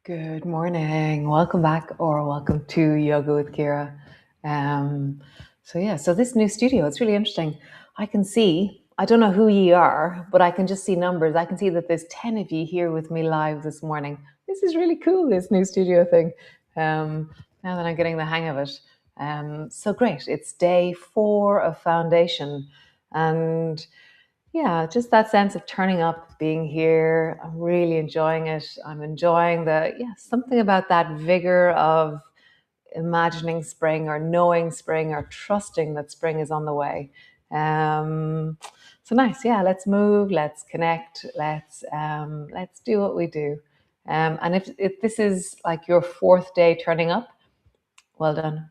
Good morning. Welcome back or welcome to Yoga with Ciara. So this new studio, it's really interesting. I can see, I don't know who ye are, but I can just see numbers. I can see that there's 10 of you here with me live this morning. This is really cool, this new studio thing. Now that I'm getting the hang of it. So great. It's day 4 of foundation. And yeah, just that sense of turning up, being here. I'm really enjoying it. I'm enjoying something about that vigor of imagining spring or knowing spring or trusting that spring is on the way. So nice. Yeah, let's move, let's connect, let's do what we do. And if this is like your 4th day turning up, well done.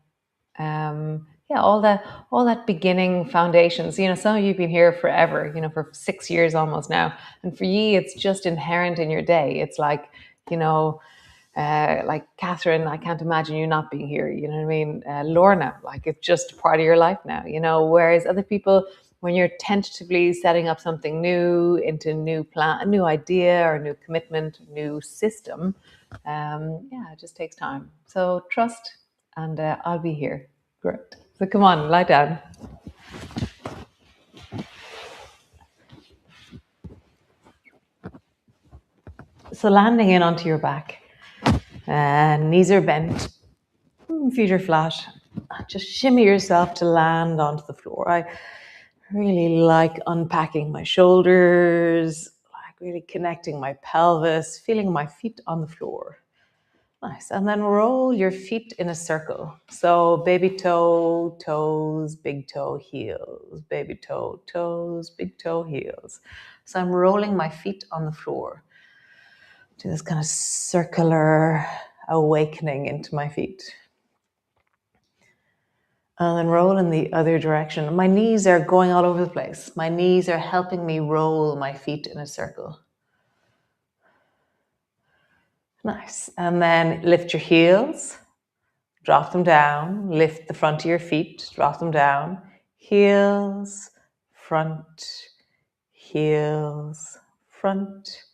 All that beginning foundations. Some of you've been here forever. For 6 years almost now, and for ye, it's just inherent in your day. It's like, like Catherine, I can't imagine you not being here. You know what I mean? Lorna, like it's just a part of your life now. Whereas other people, when you're tentatively setting up something new into a new plan, a new idea or a new commitment, new system, it just takes time. So trust, and I'll be here. Great. So come on, lie down. So landing in onto your back, knees are bent, feet are flat. Just shimmy yourself to land onto the floor. I really like unpacking my shoulders, like really connecting my pelvis, feeling my feet on the floor. Nice. And then roll your feet in a circle. So baby toe, toes, big toe, heels. Baby toe, toes, big toe, heels. So I'm rolling my feet on the floor. Do this kind of circular awakening into my feet. And then roll in the other direction. My knees are going all over the place. My knees are helping me roll my feet in a circle. Nice. And then lift your heels. Drop them down, lift the front of your feet, drop them down, heels, front, heels, front,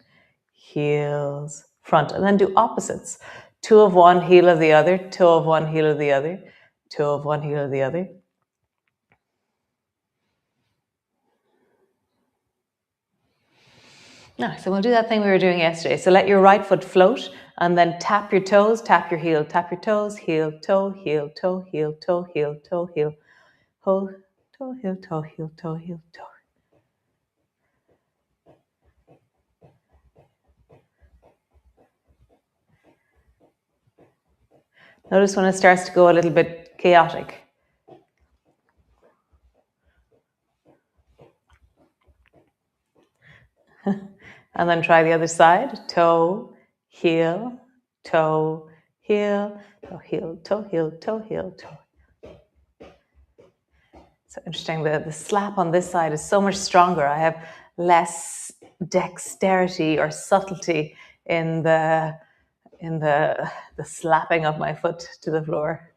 heels, front. And then do opposites. Toe of one, heel of the other, toe of one, heel of the other, toe of one, heel of the other. Nice, and we'll do that thing we were doing yesterday. So let your right foot float and then tap your toes, tap your heel, tap your toes, heel, toe, heel, toe, heel, toe, heel, toe, heel, toe, heel, toe, heel, toe, heel, toe. Notice when it starts to go a little bit chaotic. And then try the other side. Toe, heel, toe, heel, toe, heel, toe, heel, toe, heel, toe. So interesting. The slap on this side is so much stronger. I have less dexterity or subtlety in the slapping of my foot to the floor.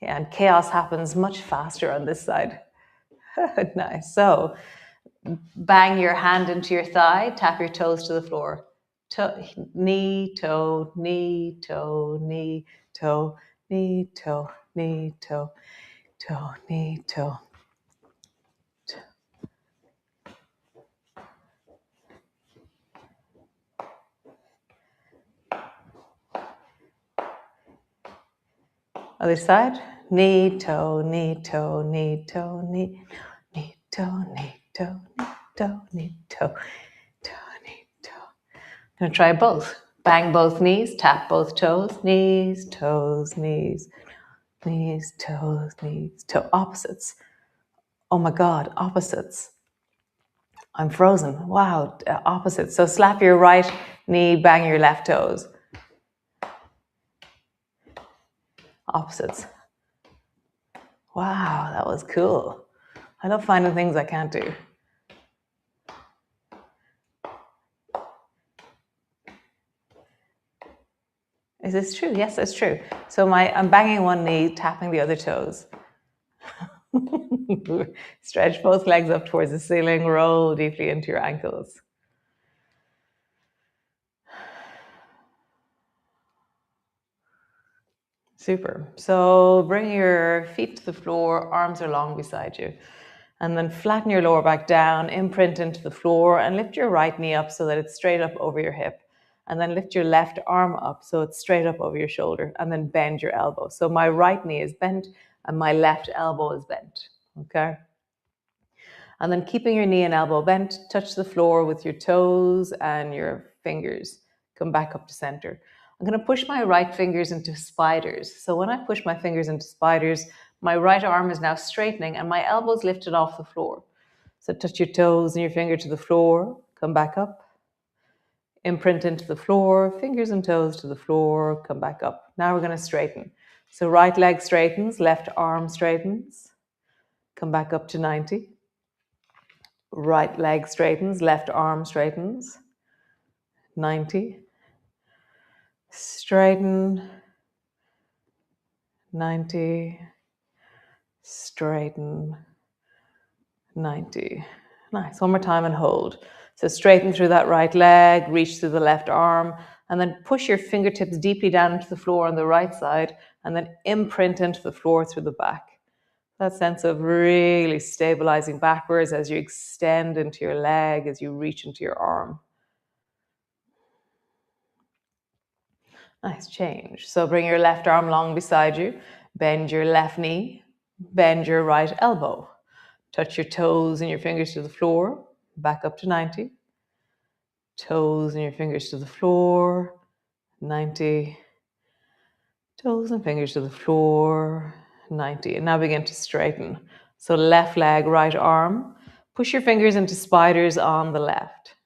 Yeah, and chaos happens much faster on this side. Nice. So bang your hand into your thigh, tap your toes to the floor. Toe, knee, toe, knee, toe, knee, toe, knee, toe, knee, toe, toe, knee, toe. Other side. Knee, toe, knee, toe, knee, toe, knee, knee, toe, knee, toe, knee, toe, knee, toe, toe, knee, toe. I'm going to try both. Bang both knees, tap both toes, knees, toes, knees, knees, toes, knees, toe. Opposites. Oh my God, opposites. I'm frozen. Wow, opposites. So slap your right knee, bang your left toes. Opposites. Wow, that was cool. I love finding things I can't do. Is this true? Yes, that's true. So I'm banging one knee, tapping the other toes. Stretch both legs up towards the ceiling, roll deeply into your ankles. Super. So bring your feet to the floor, arms are long beside you. And then flatten your lower back down, imprint into the floor, and lift your right knee up so that it's straight up over your hip. And then lift your left arm up so it's straight up over your shoulder. And then bend your elbow. So my right knee is bent and my left elbow is bent. Okay? And then keeping your knee and elbow bent, touch the floor with your toes and your fingers. Come back up to center. I'm going to push my right fingers into spiders. So when I push my fingers into spiders, my right arm is now straightening and my elbow's lifted off the floor. So touch your toes and your finger to the floor. Come back up. Imprint into the floor, fingers and toes to the floor. Come back up. Now we're going to straighten. So right leg straightens, left arm straightens. Come back up to 90. Right leg straightens, left arm straightens. 90. Straighten. 90. Straighten. 90. Nice. One more time and hold. So straighten through that right leg, reach through the left arm, and then push your fingertips deeply down into the floor on the right side, and then imprint into the floor through the back. That sense of really stabilizing backwards as you extend into your leg, as you reach into your arm. Nice change. So bring your left arm long beside you, bend your left knee, bend your right elbow. Touch your toes and your fingers to the floor, back up to 90. Toes and your fingers to the floor, 90. Toes and fingers to the floor, 90. And now begin to straighten. So left leg, right arm. Push your fingers into spiders on the left.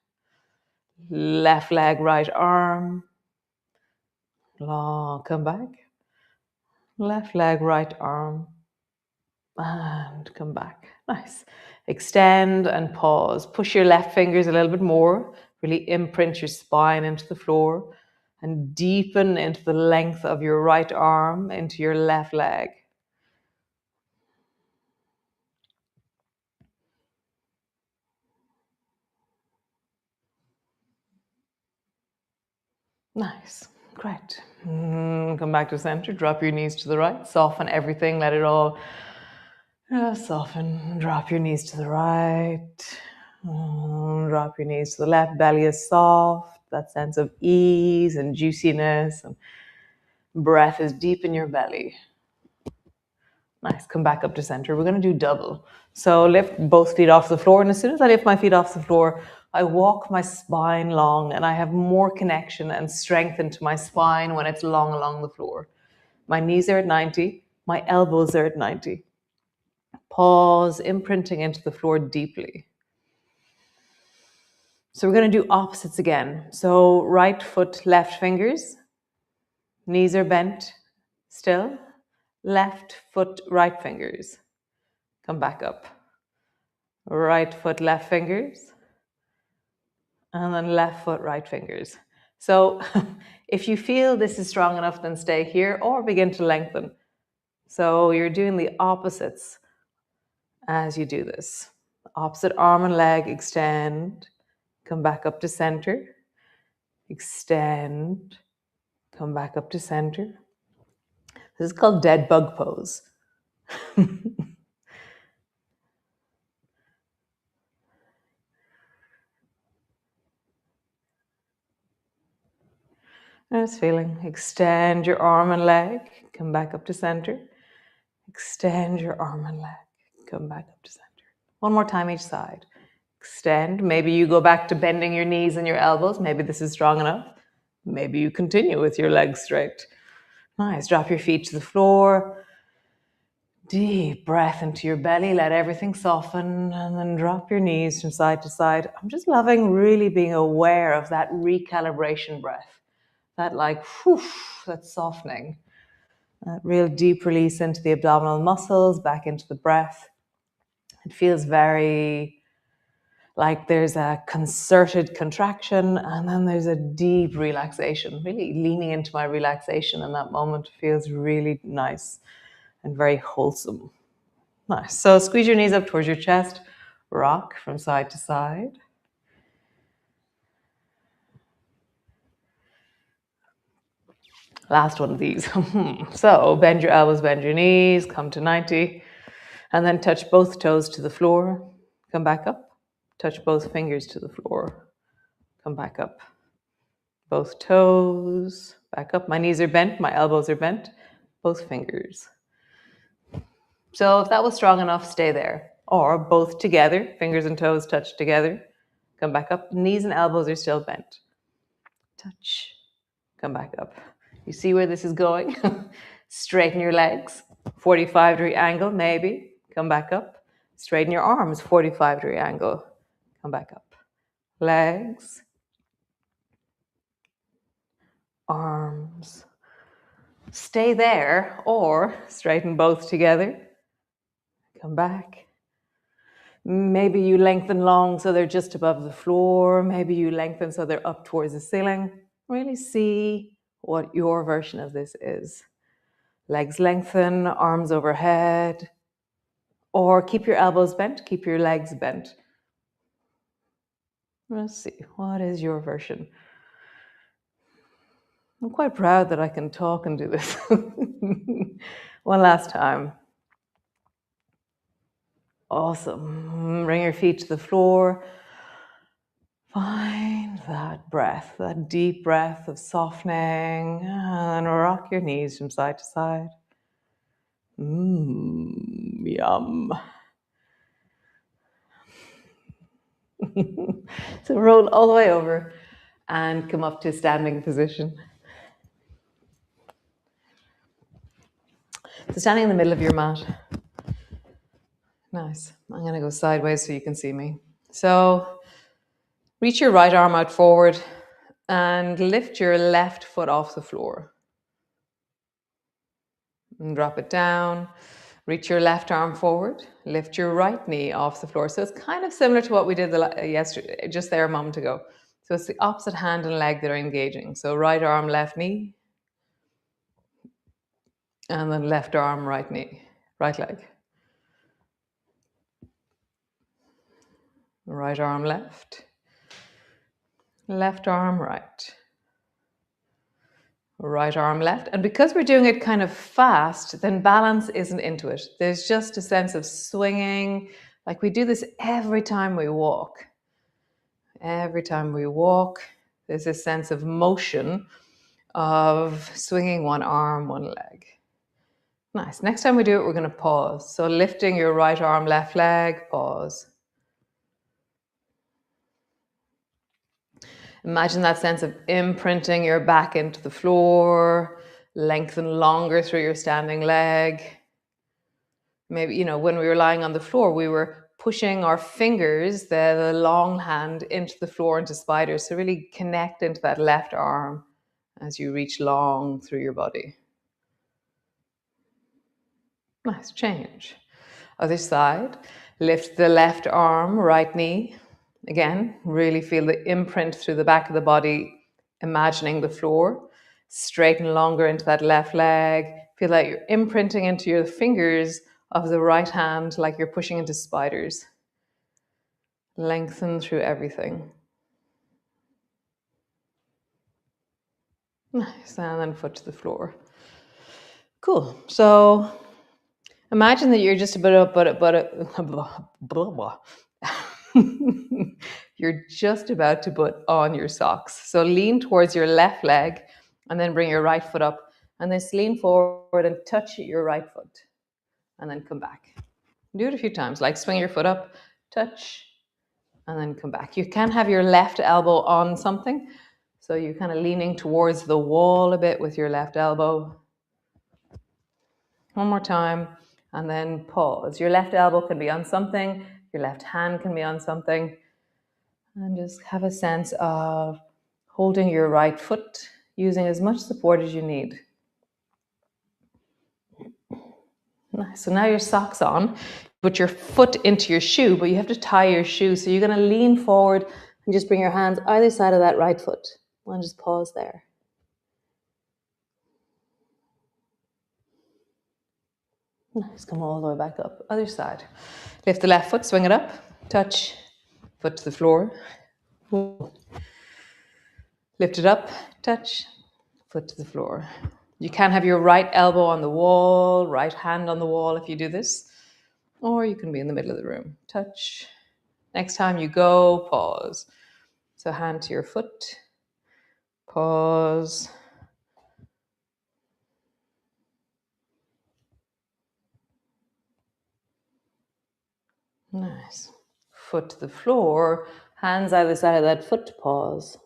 Left leg, right arm. Long, come back. Left leg, right arm. And come back. Nice. Extend and pause. Push your left fingers a little bit more. Really imprint your spine into the floor and deepen into the length of your right arm into your left leg. Nice. Great. Come back to center. Drop your knees to the right. Soften everything. Let it all soften. Drop your knees to the right. Drop your knees to the left. Belly is soft. That sense of ease and juiciness. And breath is deep in your belly. Nice. Come back up to center. We're going to do double. So lift both feet off the floor. And as soon as I lift my feet off the floor, I walk my spine long and I have more connection and strength into my spine when it's long along the floor. My knees are at 90. My elbows are at 90. Pause, imprinting into the floor deeply. So we're going to do opposites again. So right foot, left fingers. Knees are bent still. Left foot, right fingers. Come back up. Right foot, left fingers. And then left foot, right fingers. So if you feel this is strong enough, then stay here or begin to lengthen. So you're doing the opposites as you do this. Opposite arm and leg, extend. Come back up to center. Extend. Come back up to center. This is called dead bug pose. Nice feeling. Extend your arm and leg. Come back up to center. Extend your arm and leg. Come back up to center. One more time each side. Extend. Maybe you go back to bending your knees and your elbows. Maybe this is strong enough. Maybe you continue with your legs straight. Nice. Drop your feet to the floor. Deep breath into your belly. Let everything soften and then drop your knees from side to side. I'm just loving really being aware of that recalibration breath. That like, whew, that softening. That real deep release into the abdominal muscles, back into the breath. It feels very like there's a concerted contraction and then there's a deep relaxation. Really leaning into my relaxation in that moment feels really nice and very wholesome. Nice. So squeeze your knees up towards your chest. Rock from side to side. Last one of these. So bend your elbows, bend your knees, come to 90, and then touch both toes to the floor. Come back up. Touch both fingers to the floor. Come back up. Both toes, back up. My knees are bent, my elbows are bent, both fingers. So if that was strong enough, stay there. Or both together, fingers and toes touch together. Come back up. Knees and elbows are still bent. Touch. Come back up. You see where this is going? Straighten your legs. 45-degree angle, maybe. Come back up. Straighten your arms. 45-degree angle. Come back up. Legs. Arms. Stay there or straighten both together. Come back. Maybe you lengthen long so they're just above the floor. Maybe you lengthen so they're up towards the ceiling. Really see what your version of this is. Legs lengthen, arms overhead, or keep your elbows bent, keep your legs bent. Let's see, what is your version? I'm quite proud that I can talk and do this. One last time. Awesome. Bring your feet to the floor. Find that breath, that deep breath of softening, and rock your knees from side to side. Yum. So roll all the way over and come up to a standing position. So standing in the middle of your mat. Nice. I'm going to go sideways so you can see me. So reach your right arm out forward and lift your left foot off the floor. And drop it down. Reach your left arm forward. Lift your right knee off the floor. So it's kind of similar to what we did yesterday, just there a moment ago. So it's the opposite hand and leg that are engaging. So right arm, left knee. And then left arm, right knee, right leg. Right arm, left. Left arm, right. Right arm, left. And because we're doing it kind of fast, then balance isn't into it. There's just a sense of swinging. Like we do this every time we walk. Every time we walk, there's a sense of motion of swinging one arm, one leg. Nice. Next time we do it, we're going to pause. So lifting your right arm, left leg, pause. Imagine that sense of imprinting your back into the floor, lengthen longer through your standing leg. Maybe, when we were lying on the floor, we were pushing our fingers, the long hand, into the floor, into spiders. So really connect into that left arm as you reach long through your body. Nice, change. Other side, lift the left arm, right knee. Again, really feel the imprint through the back of the body, imagining the floor. Straighten longer into that left leg. Feel like you're imprinting into your fingers of the right hand, like you're pushing into spiders. Lengthen through everything. Nice, and then foot to the floor. Cool. So imagine that you're just you're just about to put on your socks. So lean towards your left leg and then bring your right foot up and then lean forward and touch your right foot and then come back. Do it a few times, like swing your foot up, touch, and then come back. You can have your left elbow on something. So you're kind of leaning towards the wall a bit with your left elbow. One more time, and then pause. Your left elbow can be on something, your left hand can be on something, and just have a sense of holding your right foot, using as much support as you need. Nice. So now your sock's on. Put your foot into your shoe, but you have to tie your shoe. So you're going to lean forward and just bring your hands either side of that right foot. And just pause there. Nice. Come all the way back up. Other side. Lift the left foot, swing it up, touch, foot to the floor. Lift it up, touch, foot to the floor. You can have your right elbow on the wall, right hand on the wall if you do this, or you can be in the middle of the room. Touch. Next time you go, pause. So hand to your foot, pause. Nice. Foot to the floor, hands either side of that foot, pause.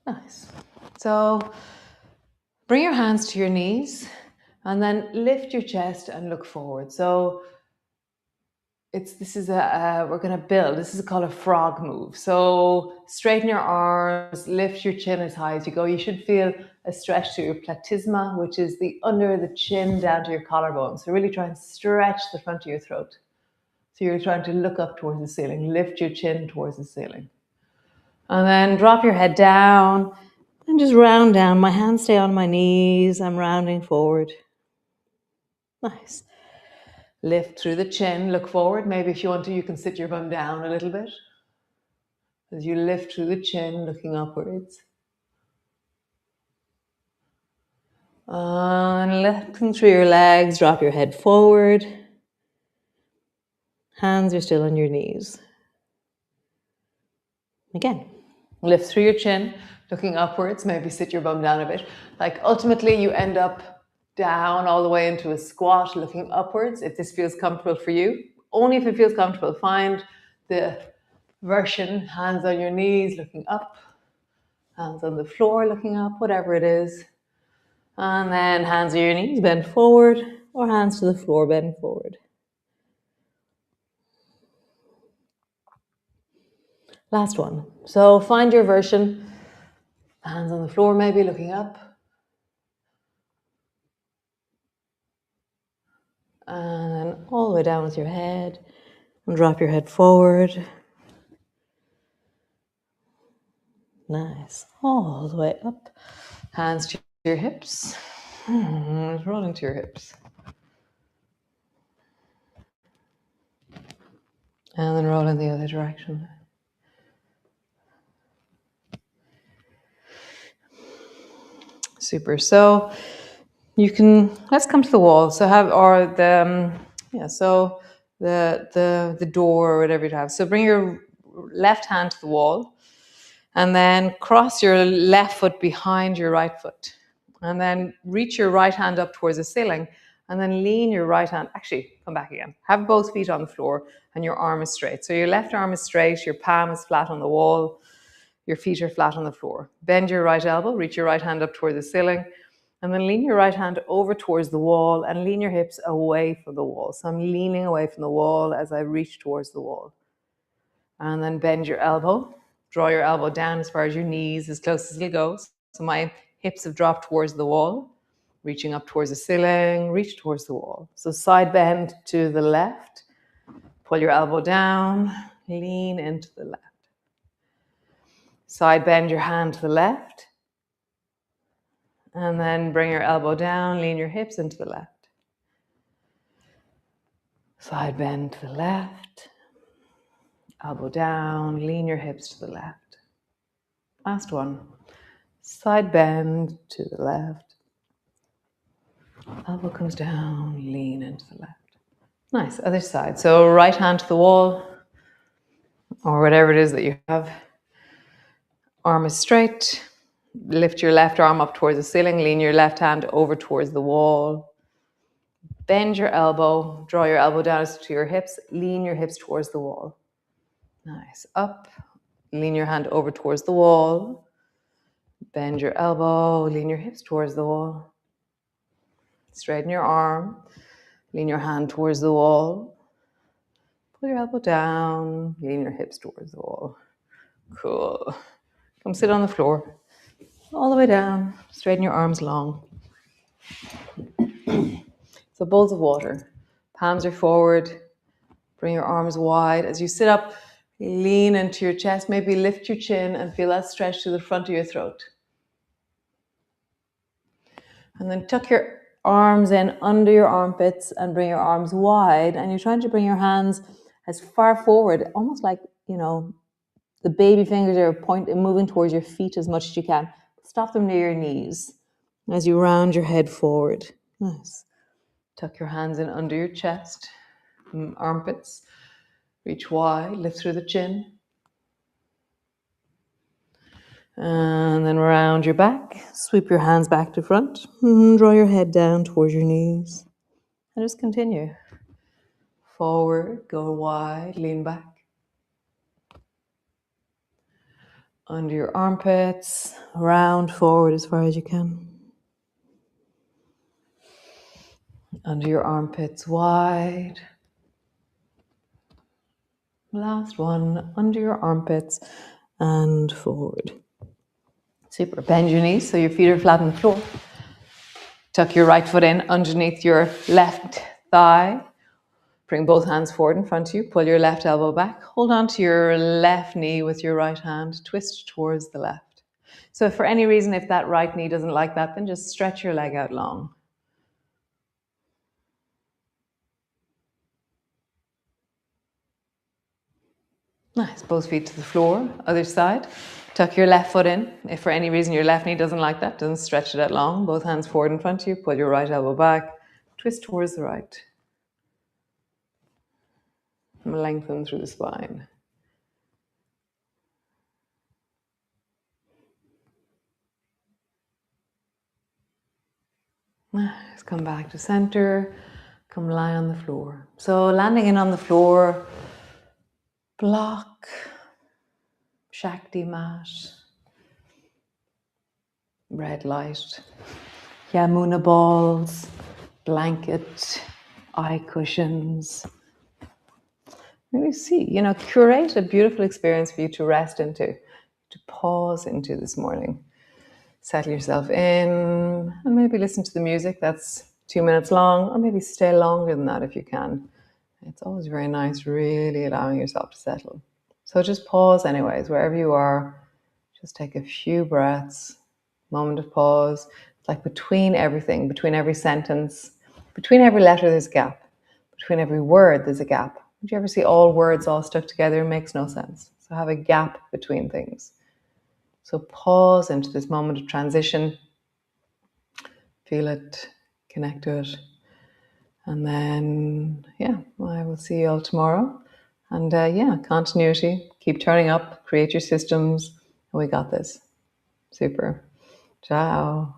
Nice. So bring your hands to your knees and then lift your chest and look forward. So we're going to build. This is called a frog move. So straighten your arms, lift your chin as high as you go. You should feel a stretch to your platysma, which is the under the chin down to your collarbone. So really try and stretch the front of your throat. So you're trying to look up towards the ceiling, lift your chin towards the ceiling. And then drop your head down and just round down. My hands stay on my knees. I'm rounding forward. Nice. Lift through the chin, look forward. Maybe if you want to, you can sit your bum down a little bit. As you lift through the chin, looking upwards. And lifting through your legs, drop your head forward. Hands are still on your knees. Again, lift through your chin, looking upwards. Maybe sit your bum down a bit. Like ultimately you end up down all the way into a squat, looking upwards, if this feels comfortable for you. Only if it feels comfortable. Find the version, hands on your knees, looking up, hands on the floor, looking up, whatever it is. And then hands on your knees, bend forward, or hands to the floor, bend forward. Last one. So find your version, hands on the floor maybe, looking up. And then all the way down with your head, and drop your head forward. Nice. All the way up. Hands to your hips. Roll into your hips. And then roll in the other direction. Super. So you can, let's come to the wall. So the door or whatever you have. So bring your left hand to the wall and then cross your left foot behind your right foot. And then reach your right hand up towards the ceiling and then lean your right hand. Actually, come back again. Have both feet on the floor and your arm is straight. So your left arm is straight, your palm is flat on the wall, your feet are flat on the floor. Bend your right elbow, reach your right hand up toward the ceiling, and then lean your right hand over towards the wall and lean your hips away from the wall. So I'm leaning away from the wall as I reach towards the wall. And then bend your elbow, draw your elbow down as far as your knees, as close as you go. So my hips have dropped towards the wall, reaching up towards the ceiling, reach towards the wall. So side bend to the left, pull your elbow down, lean into the left. Side bend your hand to the left, and then bring your elbow down, lean your hips into the left. Side bend to the left, elbow down, lean your hips to the left. Last one. Side bend to the left. Elbow comes down, lean into the left. Nice, other side. So right hand to the wall, or whatever it is that you have. Arm is straight. Lift your left arm up towards the ceiling, lean your left hand over towards the wall. Bend your elbow, draw your elbow down to your hips, lean your hips towards the wall. Nice, up, lean your hand over towards the wall. Bend your elbow, lean your hips towards the wall. Straighten your arm, lean your hand towards the wall. Pull your elbow down, lean your hips towards the wall. Cool. Come sit on the floor, all the way down, straighten your arms long. So bowls of water, palms are forward, bring your arms wide. As you sit up, lean into your chest, maybe lift your chin and feel that stretch to the front of your throat. And then tuck your arms in under your armpits and bring your arms wide. And you're trying to bring your hands as far forward, almost like, the baby fingers are moving towards your feet as much as you can. Stop them near your knees as you round your head forward. Nice. Tuck your hands in under your chest, armpits. Reach wide, lift through the chin. And then round your back. Sweep your hands back to front. Draw your head down towards your knees. And just continue. Forward, go wide, lean back. Under your armpits, round forward as far as you can. Under your armpits, wide. Last one, under your armpits and forward. Super. Bend your knees so your feet are flat on the floor. Tuck your right foot in underneath your left thigh. Bring both hands forward in front of you. Pull your left elbow back. Hold on to your left knee with your right hand. Twist towards the left. So if for any reason, if that right knee doesn't like that, then just stretch your leg out long. Nice. Both feet to the floor. Other side. Tuck your left foot in. If for any reason your left knee doesn't like that, doesn't stretch it out long. Both hands forward in front of you. Pull your right elbow back. Twist towards the right. And lengthen through the spine. Nice. Come back to center. Come lie on the floor. So landing in on the floor, block, Shakti mat, red light, Yamuna balls, blanket, eye cushions. Really see, curate a beautiful experience for you to rest into, to pause into this morning. Settle yourself in and maybe listen to the music that's 2 minutes long, or maybe stay longer than that if you can. It's always very nice, really allowing yourself to settle. So just pause anyways, wherever you are. Just take a few breaths, moment of pause. It's like between everything, between every sentence, between every letter there's a gap. Between every word there's a gap. Did you ever see all words all stuck together? It makes no sense. So have a gap between things. So pause into this moment of transition. Feel it, connect to it. And then, I will see you all tomorrow. And continuity, keep turning up, create your systems, and we got this. Super. Ciao.